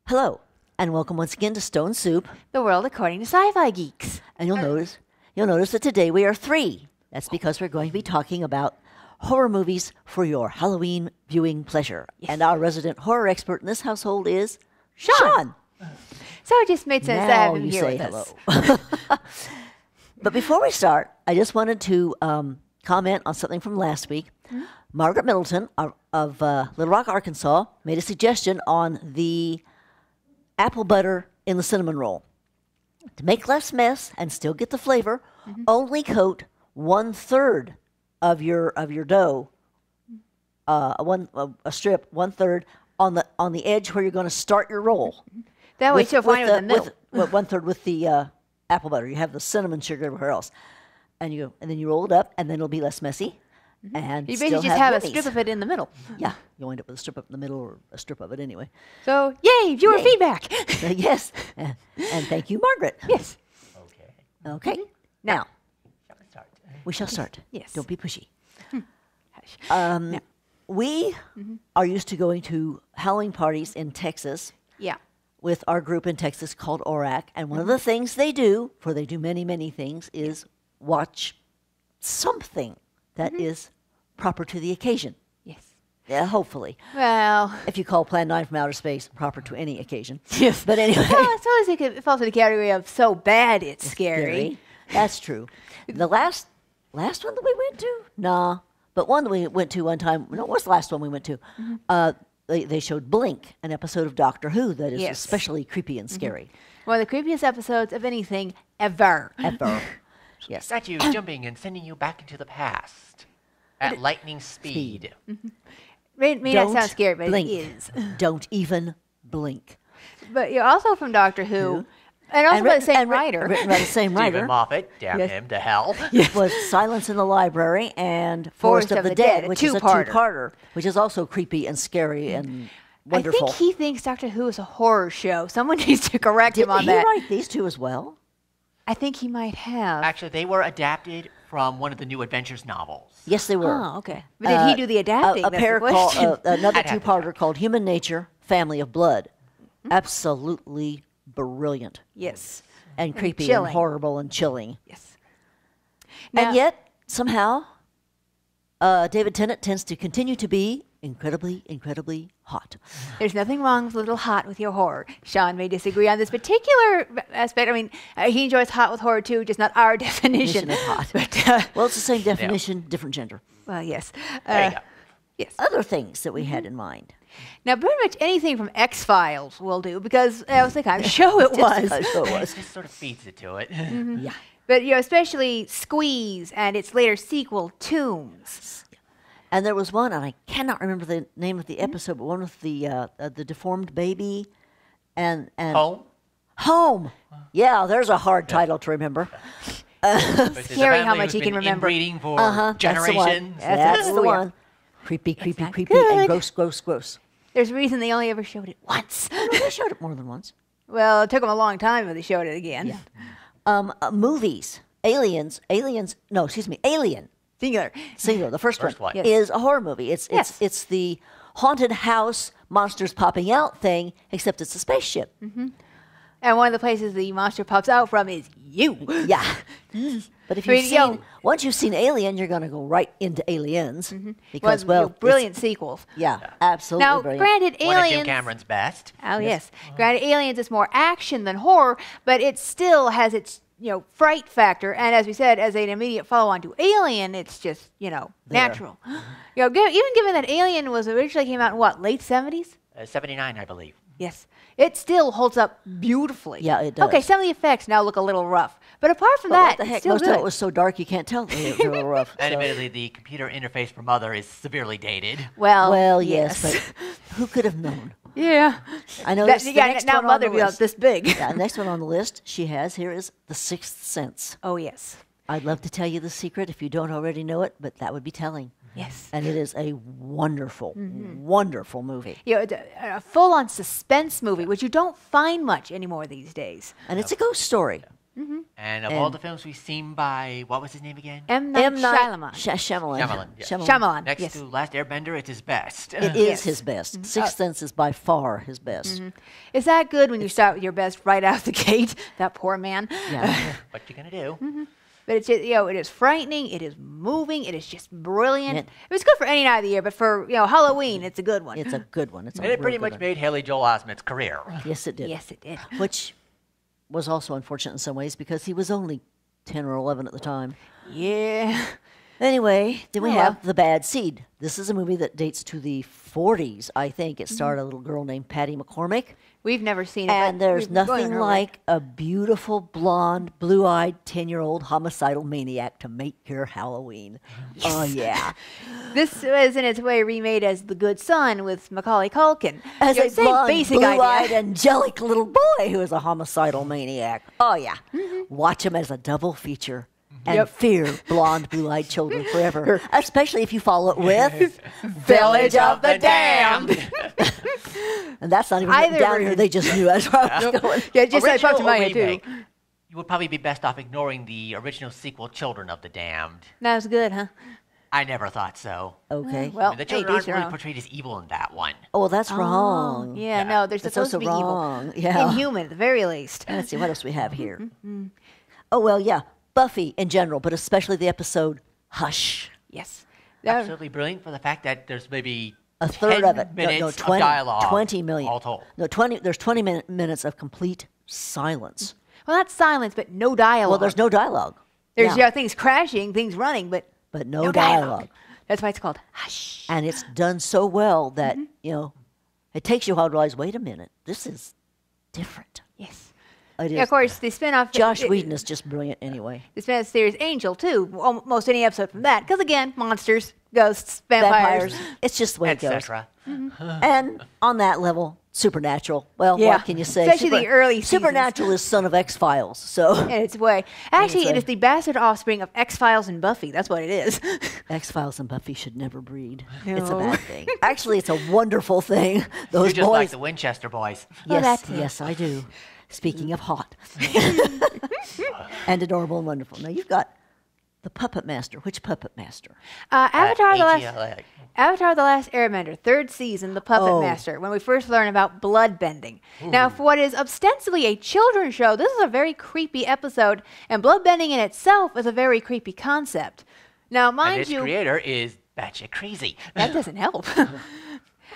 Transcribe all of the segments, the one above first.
Hello, and welcome once again to Stone Soup. The world according to sci-fi geeks. And you'll notice that today we are three. That's because we're going to be talking about horror movies for your Halloween viewing pleasure. Yes. And our resident horror expert in this household is Sean. So it just made sense to have Now him you here say with hello. us. But before we start, I just wanted to comment on something from last week. Mm-hmm. Margaret Middleton of Little Rock, Arkansas, made a suggestion on the apple butter in the cinnamon roll. To make less mess and still get the flavor, only coat 1/3 of your dough, a strip 1/3 on the edge where you're going to start your roll. That way, so fine with the middle. With 1/3 with the apple butter. You have the cinnamon sugar everywhere else, and then you roll it up, and then it'll be less messy. And You still basically just have a yummies. strip of it in the middle. Yeah, you'll end up with a strip up in the middle, or a strip of it anyway. So, yay, viewer Yay. feedback. Yes, and thank you, Margaret. Yes. Okay, now Shall we start? we shall start. Yes. Don't be pushy. Hush. Um, We are used to going to Halloween parties in Texas Yeah. with our group in Texas called ORAC, and one of the things they do, for they do many, many things, is watch something that is proper to the occasion. Yes. Yeah, hopefully. Well, If you call Plan 9 from Outer Space proper to any occasion. yes. But anyway. Well, it's always it falls in the category of so bad it's scary. That's true. The last one that we went to? Nah. But one that we went to one time, no, what was the last one we went to? They showed Blink, an episode of Doctor Who that is Yes. especially creepy and scary. One of the creepiest episodes of anything ever. Ever. Yes. Statues jumping and sending you back into the past at lightning speed. It may not Don't sound scary, but blink. it is. Don't even blink. But you're also from Doctor Who, and also by the same writer. Written by the same Stephen writer. Moffat, damn Yes. him to hell. Was Silence in the Library and Forest of the Dead, a which is a two-parter. two-parter, which is also creepy and scary and wonderful. I think he thinks Doctor Who is a horror show. Someone needs to correct him Didn't on he that. write these two as well? I think he might have. Actually, they were adapted from one of the New Adventures novels. Yes, they were. Oh, okay. But did he do the adapting? A That's pair the question. called another I'd have to two-parter check. called Human Nature, Family of Blood. Absolutely brilliant Yes. and creepy and chilling. horrible and chilling. Yes. And yet, somehow, David Tennant tends to continue to be incredibly, incredibly hot. There's nothing wrong with a little hot with your horror. Sean may disagree on this particular aspect. I mean, he enjoys hot with horror too, just not our definition Definition of hot. But, Well, it's the same definition, different gender. well, yes. There you go. Yes. Other things that we had in mind. Now, pretty much anything from X-Files will do, because that was the kind of show it was. I sure was. It just sort of feeds it to it. Yeah. But, especially Squeeze and its later sequel, Tombs. And there was one, and I cannot remember the name of the episode, but one with the deformed baby and Home? Home. Yeah, there's a hard title to remember. It's a Scary how family much who's he can been remember. inbreeding for That's the one. generations. That's the Oh, yeah. one. Creepy, creepy, not creepy, good. and gross, gross, gross. There's a reason they only ever showed it once. No, they showed it more than once. Well, it took them a long time, but they showed it again. Movies. Alien. Singular. Singular. The first First one one. Yes. is a horror movie. It's Yes. it's the haunted house monsters popping out thing, except it's a spaceship. And one of the places the monster pops out from is you. Yeah. But if I you've mean, yo- once you've seen Alien, you're going to go right into Aliens because Well, it's- brilliant sequels. Yeah, absolutely Now, brilliant. granted, One of Jim Aliens. Cameron's best. Oh yes. Granted, Aliens is more action than horror, but it still has its fright factor. And as we said, as an immediate follow-on to Alien, it's just natural. Even given that Alien was originally came out in what, late 70s? 79, I believe. Yes. It still holds up beautifully. Yeah, it does. Okay, some of the effects now look a little rough, but apart from But that, what the it's heck? still Most good. of it was so dark you can't tell they were rough. And so- admittedly, the computer interface for Mother is severely dated. Well, yes, but who could have known? yeah. I know That- this, the yeah, next now one on Mother the be list. this big. Yeah, the next one on the list she has here is The Sixth Sense. Oh yes. I'd love to tell you the secret if you don't already know it, but that would be telling. Yes. And it is a wonderful, wonderful movie. It's a full-on suspense movie, which you don't find much anymore these days. And it's a ghost story. And of all the films we've seen by, what was his name again? M. Night Shyamalan. Shyamalan. Shyamalan, yeah. Shyamalan, Next yes. to Last Airbender, it's his best. It is his best. Sixth Sense is by far his best. Is that good when you start with your best right out the gate? That poor man. Yeah. What you gonna do? But it's just, it is frightening. It is moving. It is just brilliant. Yeah. It was good for any night of the year, but for Halloween, it's a good one. It's a good one. It's a And it real pretty good much one. made Haley Joel Osment's career. Yes, it did. Yes, it did. Which was also unfortunate in some ways because he was only 10 or 11 at the time. Yeah. Anyway, then we Oh, have well. The Bad Seed. This is a movie that dates to the 40s, I think. It starred a little girl named Patty McCormick. We've never seen it. And but there's we've been going nothing on her way. like a beautiful, blonde, blue-eyed, 10-year-old homicidal maniac to make your Halloween. Oh, yeah. This was in its way remade as The Good Son with Macaulay Culkin. As a same blonde, basic blue-eyed, idea. angelic little boy who is a homicidal maniac. Oh, yeah. Watch him as a double feature. And Yep. fear blonde, blue-eyed children forever, especially if you follow it with Village of the Damned. And that's not even Either written down version. here. They just knew that's where I was going. Yeah, just like Original popped in my or head too. remake? You would probably be best off ignoring the original sequel, Children of the Damned. That was good, huh? I never thought so. Okay. Well, I mean, the hey, children to aren't each their really own. portrayed as evil in that one. Oh, that's wrong. Yeah, Yeah. no, they're That's supposed to also be wrong. evil. Yeah. Inhuman, at the very least. Let's see, what else we have here? Oh, well, yeah. Buffy in general, but especially the episode Hush. Yes. Absolutely brilliant for the fact that there's maybe A third 10 of it. minutes 20, of dialogue 20 million. all told. No, there's 20 minutes of complete silence. Well, that's silence, but no dialogue. Well, there's no dialogue. There's Yeah. things crashing, things running, but No dialogue. That's why it's called Hush. And it's done so well that, it takes you a while to realize, wait a minute, this is different. Yes. It Yeah, is. of course, the spin-off. Josh Whedon is just brilliant anyway. The spin-off series Angel, too. Almost any episode from that. Because, again, monsters, ghosts, vampires. It's just the way it goes. Etc. And on that level, Supernatural. Well, Yeah. what can you say? Especially the early seasons. Supernatural is son of X-Files, so In its way. Actually, it way. is the bastard offspring of X-Files and Buffy. That's what it is. X-Files and Buffy should never breed. It's a No. bad thing. Actually, it's a wonderful thing. Those You just like boys. the Winchester boys. Oh, that Yes, too. yes, I do. Speaking of hot. And adorable and wonderful. Now, you've got the Puppet Master. Which Puppet Master? Avatar, the last... ATLA. Avatar: The Last Airbender, third season, The Puppet Oh. Master, when we first learn about blood bending. Now, for what is ostensibly a children's show, this is a very creepy episode, and blood bending in itself is a very creepy concept. Now, And mind its you, creator is batshit crazy. that doesn't help.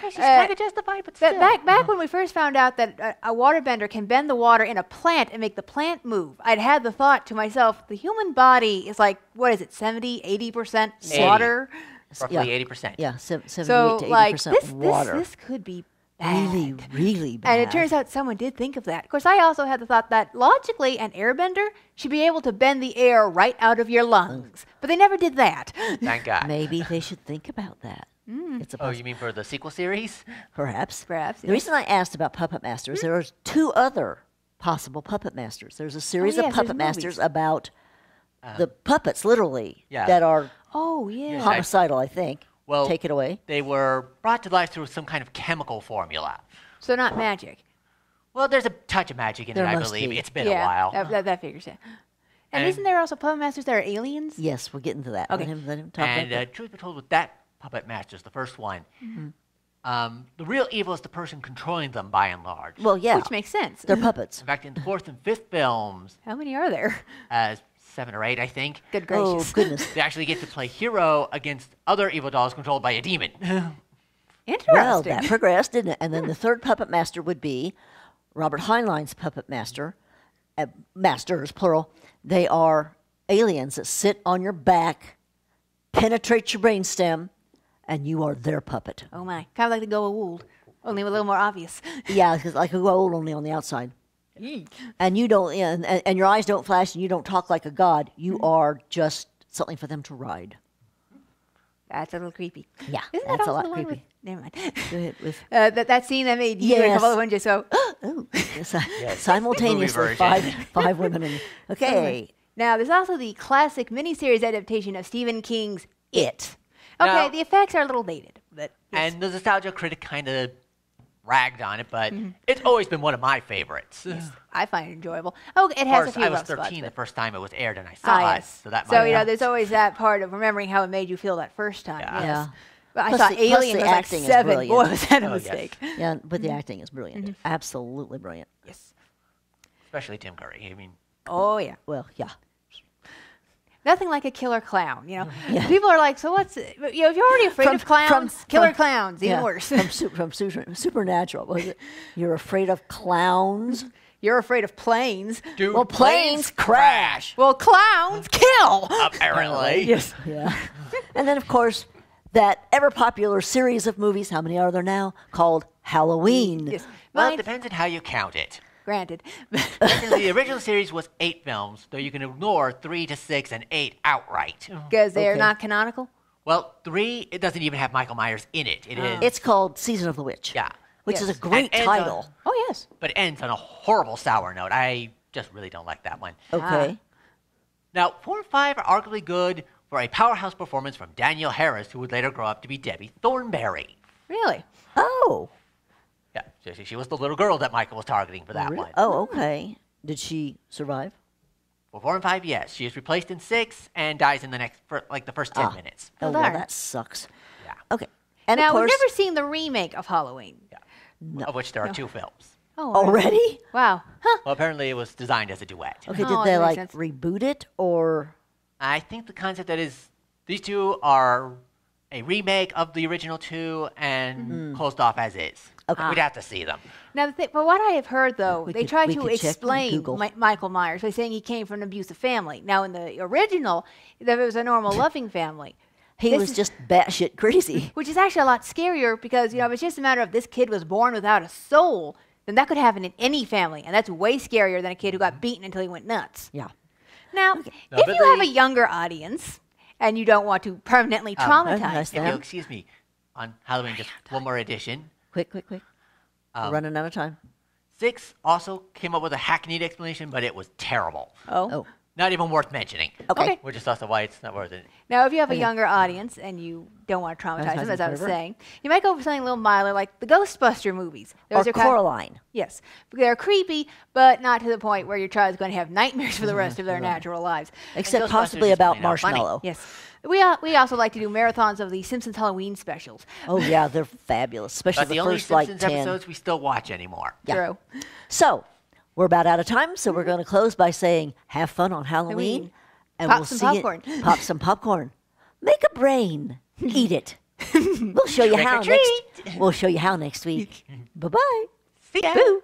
She's kind of justified, but still. Back when we first found out that a waterbender can bend the water in a plant and make the plant move, I'd had the thought to myself, the human body is like, what is it, 70, 80% 80. water? Roughly Yeah. 80%. Yeah, 78 So, to 80% like, this water. this could be bad. Really, really bad. And it turns out someone did think of that. Of course, I also had the thought that logically an airbender should be able to bend the air right out of your lungs. But they never did that. Thank God. Maybe they should think about that. It's a Oh, you mean for the sequel series? perhaps. Perhaps, The yes. reason I asked about Puppet Masters, there are two other possible Puppet Masters. There's a series yes, of there's Puppet Masters movies. about the puppets, literally, yeah. that are Oh, yeah. Yes. homicidal, I think. Well, Take it away. They were brought to life through some kind of chemical formula. So not magic. Well, there's a touch of magic in There it, I must believe. be. It's been a yeah, while. that figures, yeah. And, And- isn't there also puppet masters that are aliens? Yes, we'll get into that. Okay. Let him talk And about that. truth be told, with that Puppet Masters, the first one, the real evil is the person controlling them by and large. Well, yeah, Which makes sense. they're puppets. In fact, in the fourth and fifth films, How many are there? 7 or 8, I think, Good Oh, gracious. goodness. they actually get to play hero against other evil dolls controlled by a demon. Interesting. Well, that progressed, didn't it? And then the third puppet master would be Robert Heinlein's puppet master. Masters, plural. They are aliens that sit on your back, penetrate your brainstem, and you are their puppet. Oh, my. Kind of like the Goa'uld, only a little more obvious. Yeah, because like a gold only on the outside. And you don't, and your eyes don't flash, and you don't talk like a god. You are just something for them to ride. That's a little creepy. Yeah, Isn't that's that a also lot the one creepy. with... Never mind. Go ahead with. that scene that made you and a Yes. couple other ones just so... Oh, yes, Yes, simultaneously, movie version. five women. And, okay, Now, there's also the classic miniseries adaptation of Stephen King's It. Okay, Now- the effects are a little dated, but yes. And the nostalgia critic kind of ragged on it, but it's always been one of my favorites. I find it enjoyable. Oh, it Of has a course, few I was rough spots, 13 the but- first time it was aired, and I saw it, yes. so that So, might there's always that part of remembering how it made you feel that first time. Yeah. Yes. Yeah. But I Plus saw the- plus Alien the was like acting is 7. brilliant. Boy, was that a Oh, yes. mistake. Yeah, but the acting is brilliant. Absolutely brilliant. Yes. especially Tim Curry. I mean, Oh, yeah. Well, yeah. Nothing like a killer clown, Yeah. People are like, so what's it? If you're already afraid of clowns, killer clowns, even yeah, worse. From Supernatural, was it? You're afraid of clowns? You're afraid of planes. dude, Well, planes crash. Well, clowns kill. apparently. Yes. Yeah. And then, of course, that ever popular series of movies, how many are there now? Called Halloween. Yes. Well, it Mine, depends on how you count it. granted. The original series was 8 films, though you can ignore 3 to 6 and 8 outright. Because they're Okay. not canonical. Well, 3, it doesn't even have Michael Myers in it. It is, It's called Season of the Witch. yeah, Which is Yes. a great And, title. Oh, yes. but it ends on a horrible sour note. I just really don't like that one. Okay. Now, 4 and 5 are arguably good for a powerhouse performance from Danielle Harris, who would later grow up to be Debbie Thornberry. Really? Oh. Yeah, she was the little girl that Michael was targeting for that Really? one. Oh, okay. Did she survive? For 4 and 5, yes. She is replaced in 6 and dies in the the first 10 minutes. Oh, Oh, well, darn. that sucks. Yeah. Okay. And Now, of course, we've never seen the remake of Halloween. Of which there are 2 films. Oh, already? Wow. Huh. Well, apparently it was designed as a duet. Okay, Oh, did that they makes like sense. reboot it or? I think the concept that is these 2 are a remake of the original 2 and closed off as is. Okay. We'd have to see them. Now, but what I have heard, though, We they could- tried we to could check on explain Google. Michael Myers by saying he came from an abusive family. Now, in the original, there was a normal, loving family. He This was is- just batshit crazy. Which is actually a lot scarier because, if it's just a matter of this kid was born without a soul, then that could happen in any family. And that's way scarier than a kid who got beaten until he went nuts. Yeah. Now, No, if but you have they- a younger audience and you don't want to permanently traumatize nice them, If you'll Yeah. excuse me, on Halloween, just one more addition. Quick. We're running out of time. 6 also came up with a hackneyed explanation, but it was terrible. oh. Oh. Not even worth mentioning. Okay. Which is also why it's not worth it. Now, if you have a younger audience and you don't want to traumatize them, as I was forever. saying, you might go for something a little milder, like the Ghostbuster movies. Or Those are kind of- Coraline. yes, they're creepy, but not to the point where your child is going to have nightmares for the rest of their natural lives. Except Ghostbusters possibly is about plain out funny. Marshmallow. Yes, we also like to do marathons of the Simpsons Halloween specials. Oh, yeah, they're fabulous, especially But the the only first, like, Simpsons 10. episodes we still watch anymore. Yeah. True. So, we're about out of time, so we're going to close by saying, have fun on Halloween. Halloween. And Pop we'll some see popcorn. You. Pop some popcorn. Make a brain. Eat it. We'll show you Trick or how treat. next. We'll show you how next week. Bye-bye. See ya. Boo.